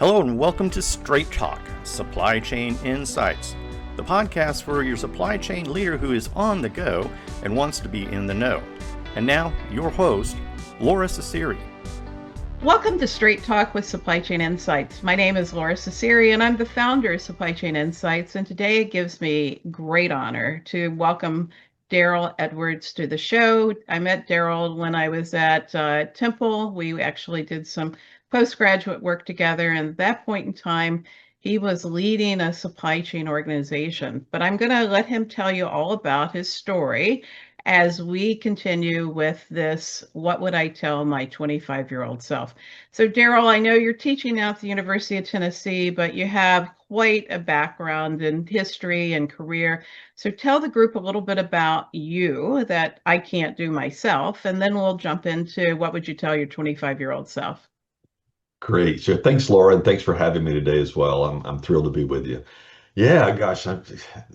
Hello and welcome to Straight Talk, Supply Chain Insights, the podcast for your supply chain leader who is on the go and wants to be in the know. And now, your host, Lora Cecere. Welcome to Straight Talk with Supply Chain Insights. My name is Lora Cecere, and I'm the founder of Supply Chain Insights. And today it gives me great honor to welcome Darrell Edwards to the show. I met Darrell when I was at Temple. We actually did some postgraduate work together, and at that point in time, he was leading a supply chain organization. But I'm going to let him tell you all about his story as we continue with this, what would I tell my 25-year-old self? So Darrell, I know you're teaching now at the University of Tennessee, but you have quite a background in history and career. So tell the group a little bit about you that I can't do myself, and then we'll jump into what would you tell your 25-year-old self? Great. Sure. Thanks, Laura, and thanks for having me today as well. I'm thrilled to be with you. Yeah, gosh,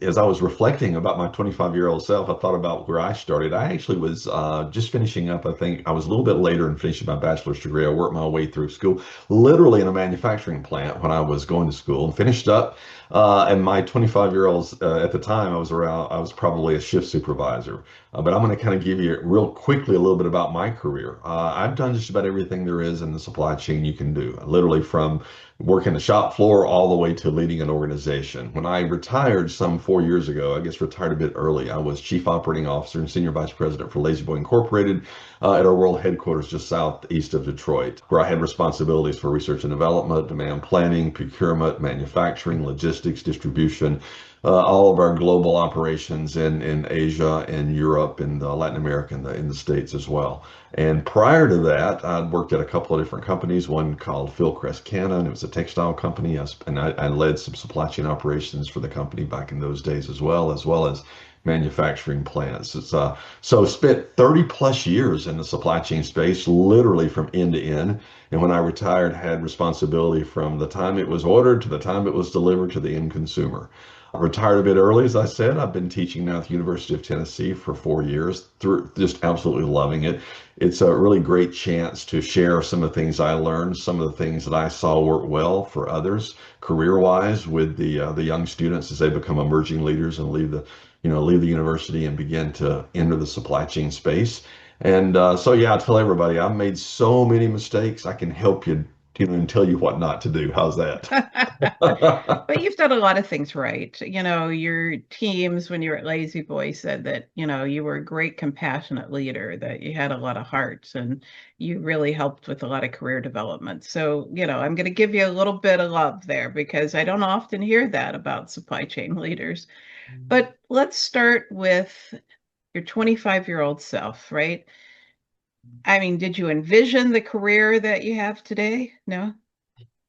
as I was reflecting about my 25-year-old self, I thought about where I started. I actually was just finishing up. I think I was a little bit later in finishing my bachelor's degree. I worked my way through school, literally in a manufacturing plant when I was going to school, and finished up. And my 25-year-olds at the time, I was probably a shift supervisor. But I'm going to kind of give you real quickly a little bit about my career. I've done just about everything there is in the supply chain you can do, literally from working the shop floor all the way to leading an organization. When I retired some 4 years ago, I guess retired a bit early, I was Chief Operating Officer and Senior Vice President for La-Z-Boy Incorporated at our world headquarters just southeast of Detroit, where I had responsibilities for research and development, demand planning, procurement, manufacturing, logistics, distribution, all of our global operations in Asia and Europe and Latin America and in the States as well. And prior to that, I'd worked at a couple of different companies, one called Fieldcrest Cannon. It was a textile company, and I led some supply chain operations for the company back in those days as well as manufacturing plants. So spent 30 plus years in the supply chain space, literally from end to end. And when I retired, had responsibility from the time it was ordered to the time it was delivered to the end consumer. I retired a bit early, as I said. I've been teaching now at the University of Tennessee for 4 years, through just absolutely loving it. It's a really great chance to share some of the things I learned, some of the things that I saw work well for others, career-wise, with the young students as they become emerging leaders and leave the university and begin to enter the supply chain space. And so yeah, I tell everybody I've made so many mistakes. I can help you, and tell you what not to do. How's that? But you've done a lot of things right. Your teams when you were at Lazy Boy said that, you were a great compassionate leader, that you had a lot of heart and you really helped with a lot of career development. So, I'm going to give you a little bit of love there because I don't often hear that about supply chain leaders. But let's start with your 25-year-old self, right? I mean, did you envision the career that you have today? No?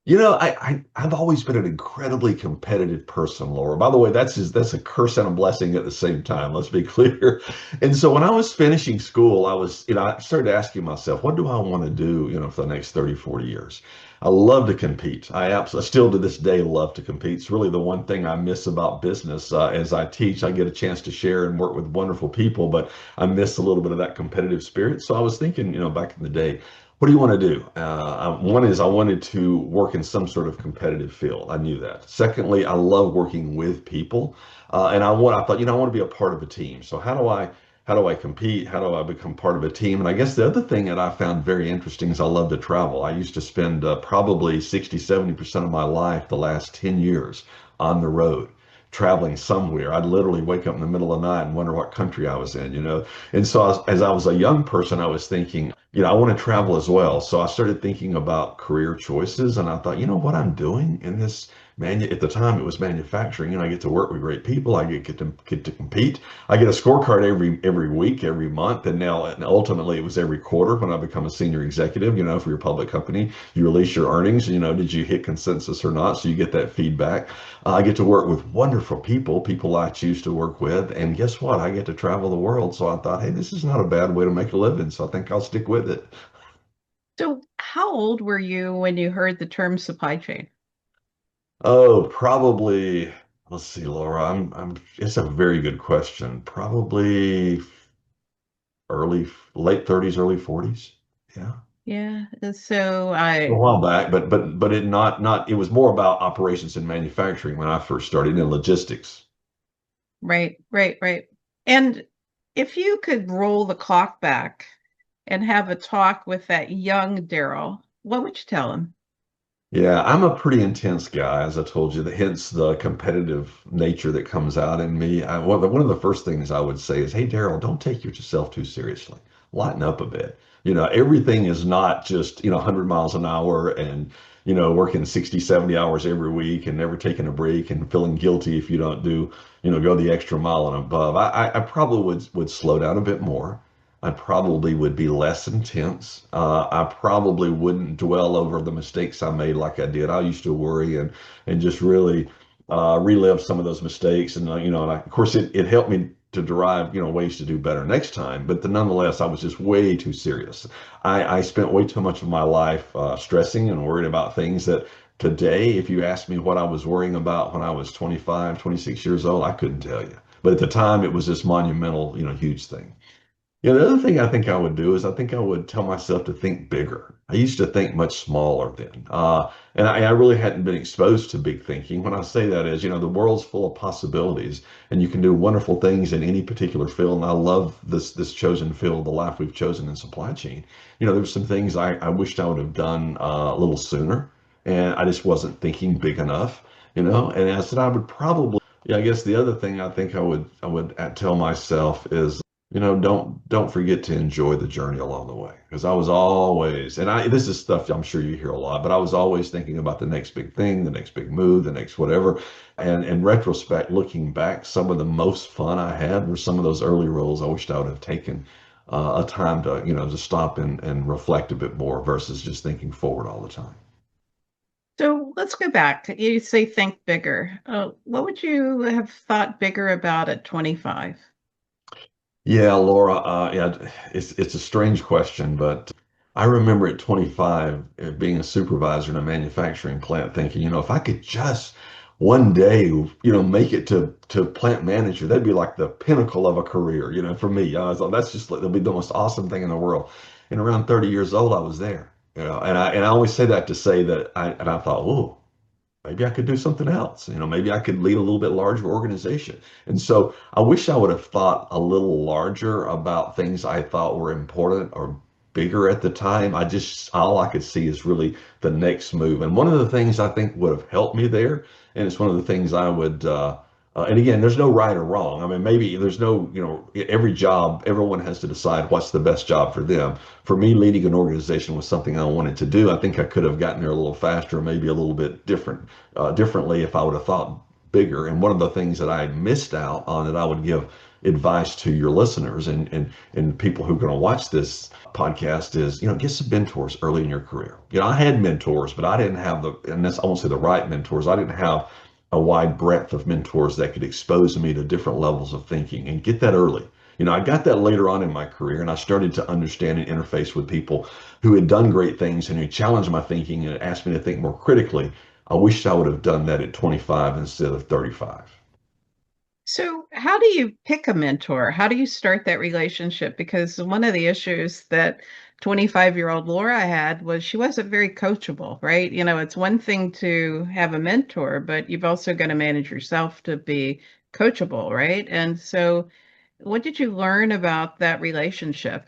I've always been an incredibly competitive person, Laura. By the way, that's a curse and a blessing at the same time. Let's be clear. And so when I was finishing school, I started asking myself, what do I want to do, for the next 30, 40 years? I love to compete. I absolutely still to this day love to compete. It's really the one thing I miss about business. As I teach, I get a chance to share and work with wonderful people, but I miss a little bit of that competitive spirit. So I was thinking, back in the day, what do you want to do? One is I wanted to work in some sort of competitive field. I knew that. Secondly, I love working with people, and I thought, I want to be a part of a team. So how do I compete? How do I become part of a team? And I guess the other thing that I found very interesting is I love to travel. I used to spend probably 60, 70% of my life the last 10 years on the road, traveling somewhere. I'd literally wake up in the middle of the night and wonder what country I was in. And so as I was a young person, I was thinking, I want to travel as well. So I started thinking about career choices, and I thought, what I'm doing in this at the time it was manufacturing. I get to work with great people. I get to compete. I get a scorecard every week, every month, and ultimately it was every quarter when I become a senior executive. For your public company, you release your earnings. Did you hit consensus or not? So you get that feedback. I get to work with wonderful people I choose to work with, and guess what? I get to travel the world. So I thought, hey, this is not a bad way to make a living. So I think I'll stick with it. So how old were you when you heard the term supply chain? Oh, probably. Let's see, Laura. It's a very good question. Probably late 30s, early 40s. Yeah. Yeah. So A I, while back, but it not it was more about operations and manufacturing when I first started in logistics. right, right, right. And if you could roll the clock back and have a talk with that young Darrell, what would you tell him? Yeah, I'm a pretty intense guy, as I told you, hence the competitive nature that comes out in me. One of the first things I would say is, hey, Darrell, don't take yourself too seriously. Lighten up a bit. Everything is not just, 100 miles an hour and, working 60, 70 hours every week and never taking a break and feeling guilty if you don't go the extra mile and above. I probably would slow down a bit more. I probably would be less intense. I probably wouldn't dwell over the mistakes I made like I did. I used to worry and just really relive some of those mistakes. And of course, it helped me to derive ways to do better next time. But nonetheless, I was just way too serious. I spent way too much of my life stressing and worrying about things that today, if you asked me what I was worrying about when I was 25, 26 years old, I couldn't tell you. But at the time, it was this monumental, huge thing. Yeah, the other thing I think I would do is I think I would tell myself to think bigger. I used to think much smaller then. And I really hadn't been exposed to big thinking. When I say that is, the world's full of possibilities and you can do wonderful things in any particular field. And I love this chosen field, the life we've chosen in supply chain. There's some things I wished I would have done a little sooner and I just wasn't thinking big enough, and I said I would probably, yeah, I guess the other thing I think I would tell myself is don't forget to enjoy the journey along the way. Because I was always, and this is stuff I'm sure you hear a lot, but I was always thinking about the next big thing, the next big move, the next whatever. And in retrospect, looking back, some of the most fun I had were some of those early roles I wished I would have taken a time to stop and reflect a bit more versus just thinking forward all the time. So let's go back. You say think bigger. What would you have thought bigger about at 25? Yeah, Laura, yeah, it's a strange question, but I remember at 25 being a supervisor in a manufacturing plant thinking, if I could just one day, make it to plant manager, that'd be like the pinnacle of a career, for me. I was like, that's just that'll be the most awesome thing in the world. And around 30 years old, I was there, and I always say that to say that I thought, oh, maybe I could do something else. Maybe I could lead a little bit larger organization. And so I wish I would have thought a little larger about things I thought were important or bigger at the time. All I could see is really the next move. And one of the things I think would have helped me there, and it's one of the things I would, and again, there's no right or wrong. I mean, maybe there's no, every job, everyone has to decide what's the best job for them. For me, leading an organization was something I wanted to do. I think I could have gotten there a little faster, maybe a little bit differently if I would have thought bigger. And one of the things that I missed out on that I would give advice to your listeners and people who are going to watch this podcast is, get some mentors early in your career. I had mentors, but I didn't have and that's, I won't say the right mentors. I didn't have a wide breadth of mentors that could expose me to different levels of thinking and get that early. I got that later on in my career and I started to understand and interface with people who had done great things and who challenged my thinking and asked me to think more critically. I wish I would have done that at 25 instead of 35. So, how do you pick a mentor? How do you start that relationship? Because one of the issues that 25-year-old Laura had was she wasn't very coachable, right? It's one thing to have a mentor, but you've also got to manage yourself to be coachable, right? And so, what did you learn about that relationship?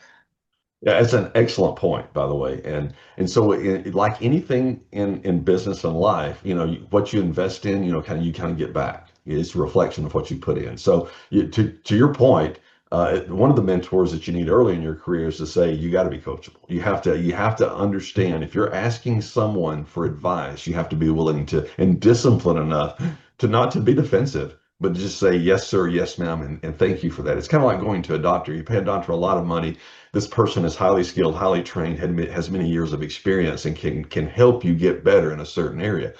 Yeah, it's an excellent point, by the way. And so, like anything in business and life, what you invest in, you kind of get back. It's a reflection of what you put in. So, to your point, one of the mentors that you need early in your career is to say you got to be coachable. You have to understand if you're asking someone for advice, you have to be willing to and disciplined enough to not to be defensive, but to just say yes, sir, yes, ma'am, and thank you for that. It's kind of like going to a doctor. You pay a doctor a lot of money. This person is highly skilled, highly trained, has many years of experience, and can help you get better in a certain area.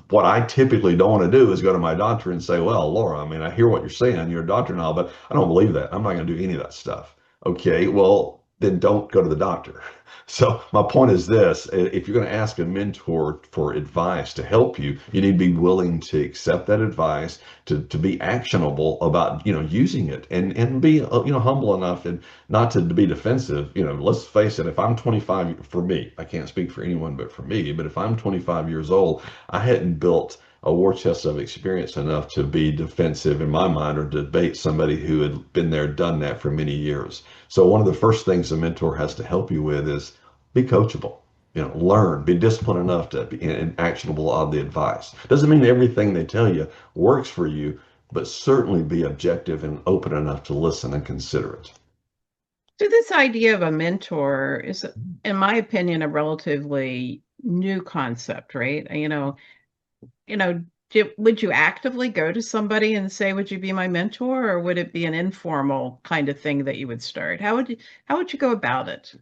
What I typically don't want to do is go to my doctor and say, well, Laura, I hear what you're saying. You're a doctor now, but I don't believe that. I'm not going to do any of that stuff. Okay, well, then don't go to the doctor. So my point is this, if you're going to ask a mentor for advice to help you, you need to be willing to accept that advice, to be actionable about, using it and be, humble enough and not to be defensive. Let's face it, if I'm 25, for me, I can't speak for anyone but for me, but if I'm 25 years old, I hadn't built a war chest of experience enough to be defensive in my mind or debate somebody who had been there, done that for many years. So one of the first things a mentor has to help you with is be coachable. Learn, be disciplined enough to be actionable on the advice. Doesn't mean everything they tell you works for you, but certainly be objective and open enough to listen and consider it. So this idea of a mentor is, in my opinion, a relatively new concept, right? Would you actively go to somebody and say, "Would you be my mentor," or would it be an informal kind of thing that you would start? How would you go about it?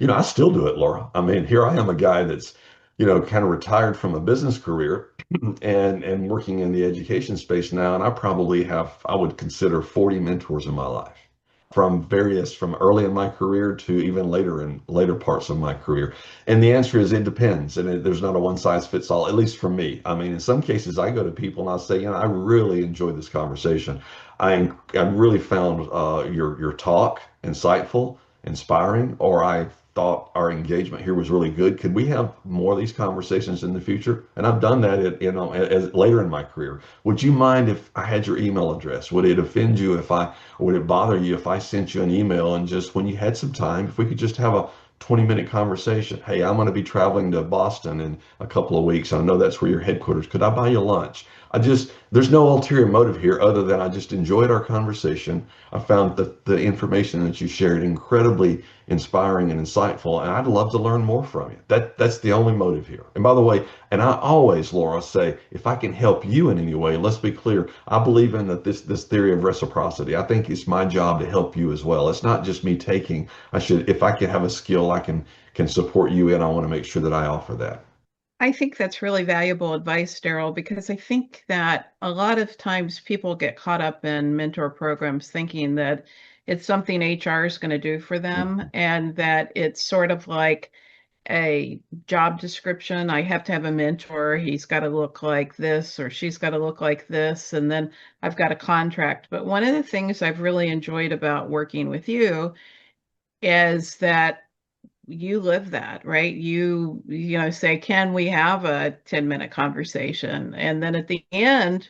I still do it, Laura. I mean, here I am, a guy that's, kind of retired from a business career and working in the education space now, and I probably have, I would consider 40 mentors in my life, from early in my career to even later in later parts of my career. And the answer is it depends, and there's not a one size fits all, at least for me. I mean, in some cases, I go to people and I'll say, I really enjoyed this conversation. I really found your talk insightful, inspiring, or I thought our engagement here was really good. Could we have more of these conversations in the future? And I've done that, as later in my career. Would you mind if I had your email address? Would it offend you would it bother you if I sent you an email and just when you had some time, if we could just have a 20-minute conversation? Hey, I'm going to be traveling to Boston in a couple of weeks. I know that's where your headquarters. Could I buy you lunch? There's no ulterior motive here other than I just enjoyed our conversation. I found that the information that you shared incredibly inspiring and insightful, and I'd love to learn more from you. That's the only motive here. And by the way, and I always, Laura, say, if I can help you in any way, let's be clear, I believe in that this theory of reciprocity. I think it's my job to help you as well. It's not just me taking. If I can have a skill I can support you in, I want to make sure that I offer that. I think that's really valuable advice, Darrell, because I think that a lot of times people get caught up in mentor programs thinking that it's something HR is going to do for them and that it's sort of like a job description. I have to have a mentor. He's got to look like this or she's got to look like this, and then I've got a contract. But one of the things I've really enjoyed about working with you is that you live that, right? You say, "Can we have a 10-minute conversation?" And then at the end,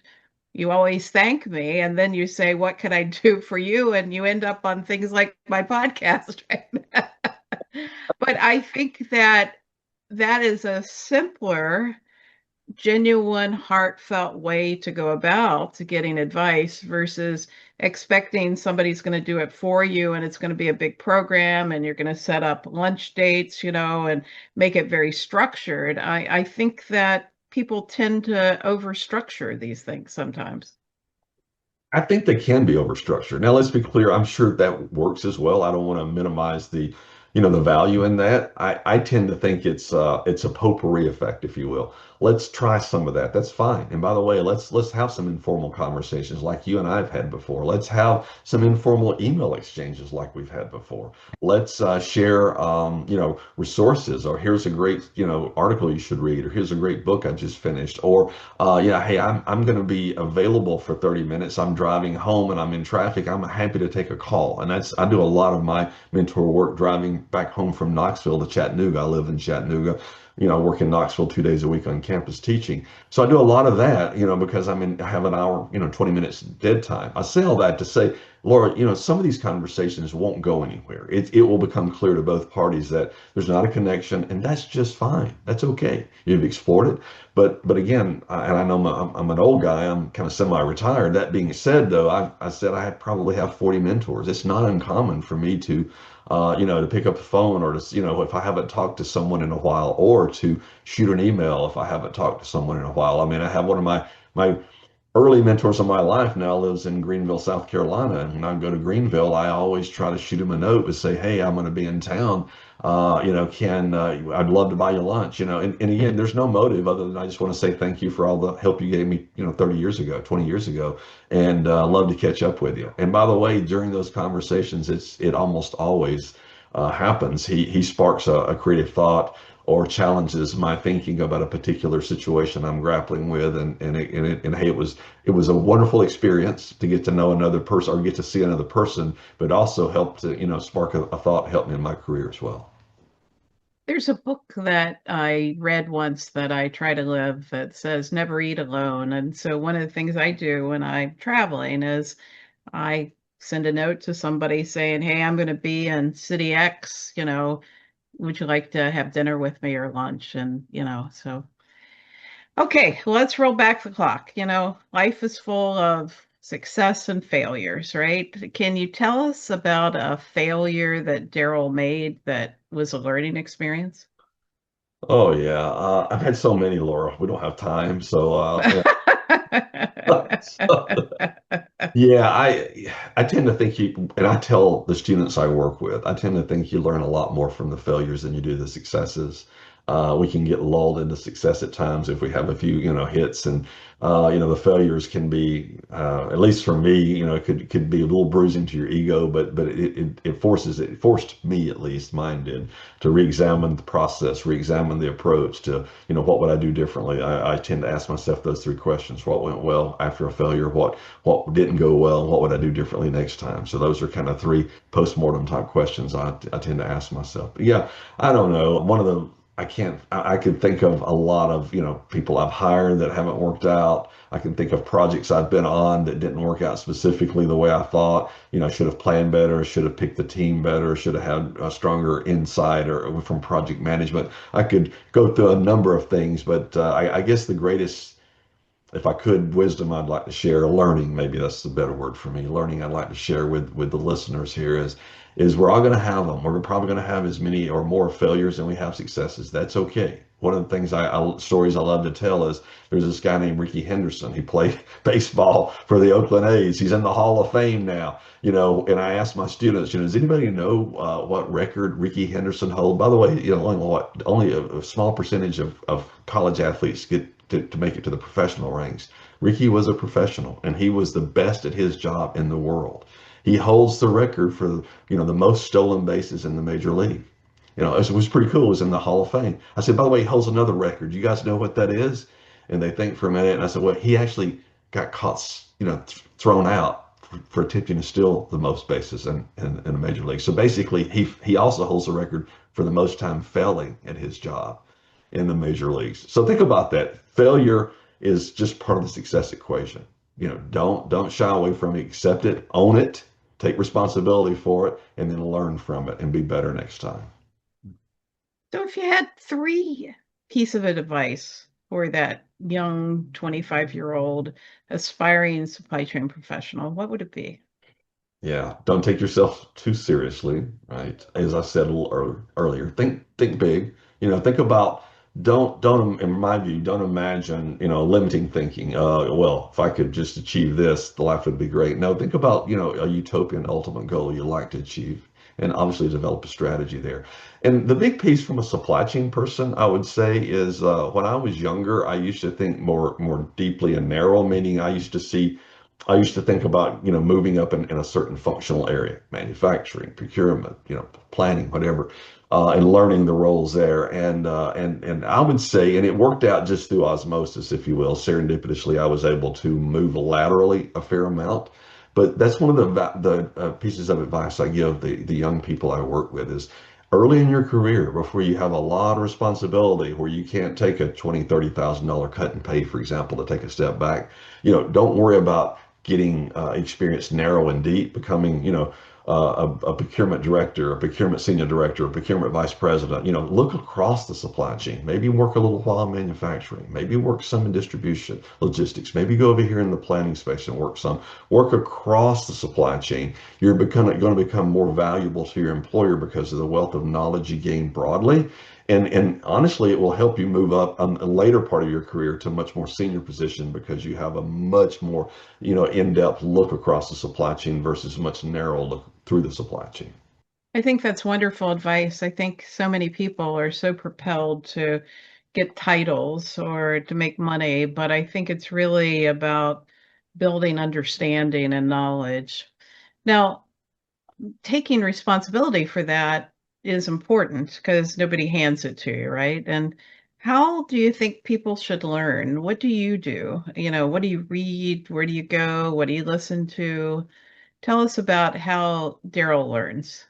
you always thank me. And then you say, "What could I do for you?" And you end up on things like my podcast, right? But I think that that is a simpler, genuine, heartfelt way to go about to getting advice versus expecting somebody's going to do it for you and it's going to be a big program and you're going to set up lunch dates, and make it very structured. I think that people tend to overstructure these things sometimes. I think they can be overstructured. Now, let's be clear. I'm sure that works as well. I don't want to minimize the value in that. I tend to think it's a potpourri effect, if you will. Let's try some of that. That's fine. And by the way, let's have some informal conversations like you and I've had before. Let's have some informal email exchanges like we've had before. Let's share, resources. Or here's a great, article you should read. Or here's a great book I just finished. Or, hey, I'm going to be available for 30 minutes. I'm driving home and I'm in traffic. I'm happy to take a call. And I do a lot of my mentor work driving back home from Knoxville to Chattanooga. I live in Chattanooga. I work in Knoxville 2 days a week on campus teaching. So I do a lot of that, because I have an hour, 20 minutes dead time. I say all that to say, Laura, some of these conversations won't go anywhere. It will become clear to both parties that there's not a connection, and that's just fine. That's okay. You've explored it. But again, and I know I'm an old guy. I'm kind of semi-retired. That being said, though, I said I probably have 40 mentors. It's not uncommon for me to to pick up the phone or to, if I haven't talked to someone in a while, or to shoot an email if I haven't talked to someone in a while. I mean, I have one of my early mentors of my life now lives in Greenville, South Carolina. And when I go to Greenville, I always try to shoot him a note and say, hey, I'm going to be in town. I'd love to buy you lunch, and again, there's no motive other than I just want to say thank you for all the help you gave me, 30 years ago, 20 years ago, and love to catch up with you. And by the way, during those conversations, it almost always happens, he sparks a creative thought or challenges my thinking about a particular situation I'm grappling with, and hey, it was a wonderful experience to get to know another person or get to see another person, but also help to spark a thought, help me in my career as well. There's a book that I read once that I try to live that says never eat alone. And so one of the things I do when I'm traveling is I send a note to somebody saying, "Hey, I'm going to be in city X, would you like to have dinner with me or lunch?" And, so okay, let's roll back the clock. Life is full of success and failures, right? Can you tell us about a failure that Darrell made that was a learning experience? Oh yeah, I've had so many, Laura. We don't have time, so yeah, I tend to think and I tell the students I work with, I tend to think you learn a lot more from the failures than you do the successes. We can get lulled into success at times if we have a few, hits, and the failures can be, at least for me, it could be a little bruising to your ego, but it forced me, at least mine did, to re-examine the process, re-examine the approach to, what would I do differently? I tend to ask myself those three questions: what went well after a failure? What didn't go well? What would I do differently next time? So those are kind of three post-mortem type questions I tend to ask myself. But yeah, I don't know. One of the I could think of a lot of, people I've hired that haven't worked out. I can think of projects I've been on that didn't work out specifically the way I thought. I should have planned better, should have picked the team better, should have had a stronger insight or from project management. I could go through a number of things, but I guess the greatest, if I could, wisdom I'd like to share, learning, maybe that's the better word for me, learning I'd like to share with the listeners here is we're all going to have them. We're probably going to have as many or more failures than we have successes. That's okay. One of the things stories I love to tell is there's this guy named Ricky Henderson. He played baseball for the Oakland A's. He's in the Hall of Fame now, and I asked my students, does anybody know what record Ricky Henderson holds? By the way, only a small percentage of college athletes get to make it to the professional ranks. Ricky was a professional and he was the best at his job in the world. He holds the record for, the most stolen bases in the major league. It was pretty cool. It was in the Hall of Fame. I said, by the way, he holds another record. You guys know what that is? And they think for a minute. And I said, well, he actually got caught, thrown out for attempting to steal the most bases in a major league. So basically, he also holds the record for the most time failing at his job in the major leagues. So think about that. Failure is just part of the success equation. Don't shy away from it. Accept it, own it, take responsibility for it, and then learn from it and be better next time. So if you had three pieces of advice for that young 25-year-old aspiring supply chain professional, what would it be? Yeah, don't take yourself too seriously, right? As I said a little earlier, think big. Think about, don't in my view, don't imagine, limiting thinking. Well, if I could just achieve this, the life would be great. No, think about, a utopian ultimate goal you'd like to achieve, and obviously develop a strategy there. And the big piece from a supply chain person, I would say, is when I was younger, I used to think more deeply and narrow, meaning I used to think about, moving up in a certain functional area, manufacturing, procurement, planning, whatever, and learning the roles there. And I would say, and it worked out just through osmosis, if you will. Serendipitously, I was able to move laterally a fair amount. But that's one of the pieces of advice I give the young people I work with is early in your career, before you have a lot of responsibility, where you can't take a $20,000-$30,000 cut in pay, for example, to take a step back. Don't worry about getting experience narrow and deep, becoming, a procurement director, a procurement senior director, a procurement vice president. Look across the supply chain. Maybe work a little while in manufacturing. Maybe work some in distribution, logistics. Maybe go over here in the planning space and work across the supply chain. You're going to become more valuable to your employer because of the wealth of knowledge you gain broadly. And honestly, it will help you move up a later part of your career to a much more senior position because you have a much more, in-depth look across the supply chain versus a much narrow look through the supply chain. I think that's wonderful advice. I think so many people are so propelled to get titles or to make money, but I think it's really about building understanding and knowledge. Now, taking responsibility for that, is important because nobody hands it to you, right? And how do you think people should learn? What do you do? What do you read? Where do you go? What do you listen to? Tell us about how Darrell learns.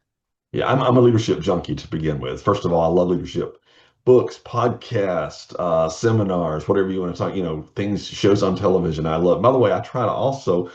Yeah, I'm a leadership junkie to begin with. First of all, I love leadership books, podcasts, seminars, whatever you want to talk, things, shows on television. I love, by the way, I try to also,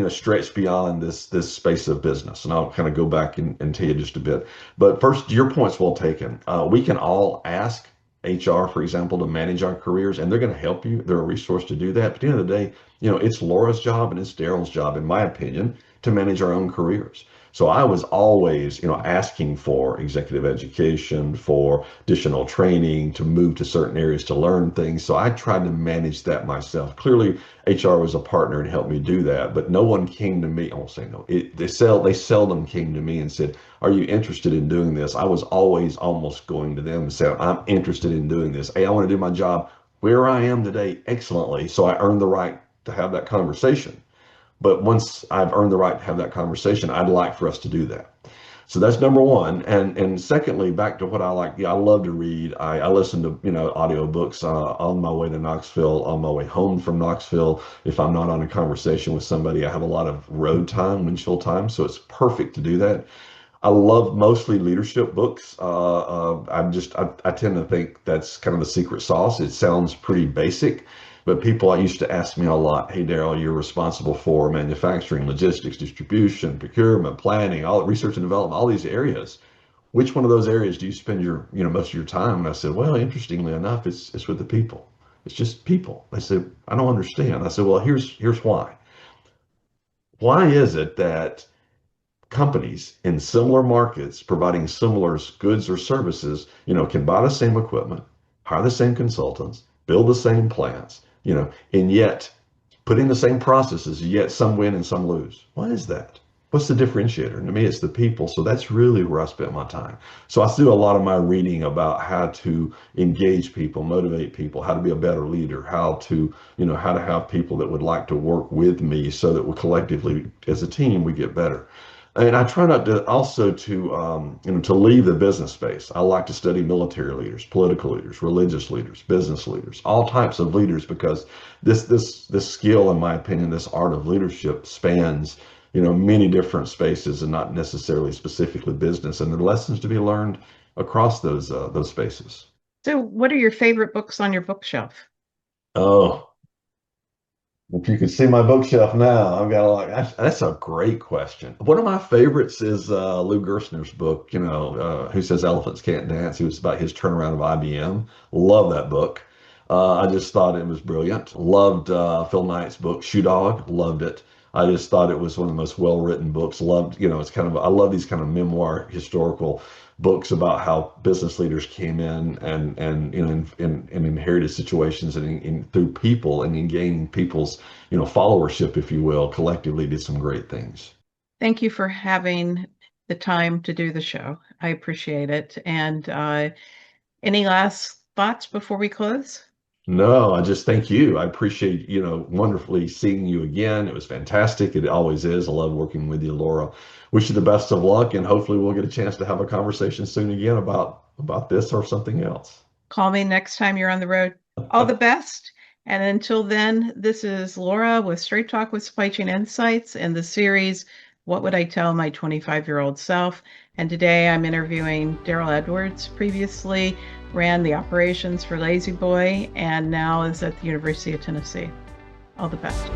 stretch beyond this space of business. And I'll kind of go back and tell you just a bit. But first, your point's well taken. We can all ask HR, for example, to manage our careers, and they're going to help you. They're a resource to do that. But at the end of the day, it's Laura's job and it's Darrell's job, in my opinion, to manage our own careers. So I was always, asking for executive education, for additional training, to move to certain areas to learn things. So I tried to manage that myself. Clearly, HR was a partner and helped me do that, but no one came to me. I won't say no. They seldom came to me and said, "Are you interested in doing this?" I was always almost going to them and saying, "I'm interested in doing this. Hey, I want to do my job where I am today excellently." So I earned the right to have that conversation. But once I've earned the right to have that conversation, I'd like for us to do that. So that's number one. And secondly, back to what I like, I love to read. I listen to, audiobooks on my way to Knoxville, on my way home from Knoxville. If I'm not on a conversation with somebody, I have a lot of road time, windshield time. So it's perfect to do that. I love mostly leadership books. I tend to think that's kind of the secret sauce. It sounds pretty basic, but people used to ask me a lot, "Hey, Darrell, you're responsible for manufacturing, logistics, distribution, procurement, planning, all research and development, all these areas. Which one of those areas do you spend your, most of your time?" And I said, "Well, interestingly enough, it's with the people. It's just people." They said, "I don't understand." I said, "Well, here's why. Why is it that companies in similar markets providing similar goods or services, can buy the same equipment, hire the same consultants, build the same plants, and yet put in the same processes, yet some win and some lose? Why is that? What's the differentiator?" And to me, it's the people. So that's really where I spent my time. So I do a lot of my reading about how to engage people, motivate people, how to be a better leader, how to, how to have people that would like to work with me so that we collectively, as a team, we get better. And I try not to also to leave the business space. I like to study military leaders, political leaders, religious leaders, business leaders, all types of leaders, because this skill, in my opinion, this art of leadership spans, many different spaces and not necessarily specifically business. And there are lessons to be learned across those spaces. So, what are your favorite books on your bookshelf? Oh, if you could see my bookshelf now, I've got a lot. That's a great question. One of my favorites is Lou Gerstner's book, Who Says Elephants Can't Dance. It was about his turnaround of IBM. Love that book. I just thought it was brilliant. Loved Phil Knight's book, Shoe Dog. Loved it. I just thought it was one of the most well-written books. Loved, it's kind of, I love these kind of memoir, historical books about how business leaders came in and inherited situations and through people and in gaining people's, followership, if you will, collectively did some great things. Thank you for having the time to do the show. I appreciate it. And any last thoughts before we close? No, I just thank you. I appreciate, wonderfully seeing you again. It was fantastic. It always is. I love working with you, Laura. Wish you the best of luck, and hopefully we'll get a chance to have a conversation soon again about this or something else. Call me next time you're on the road. All the best. And until then, this is Laura with Straight Talk with Supply Chain Insights and the series, What Would I Tell My 25-Year-Old Self? And today I'm interviewing Darrell Edwards. Previously ran the operations for Lazy Boy and now is at the University of Tennessee. All the best.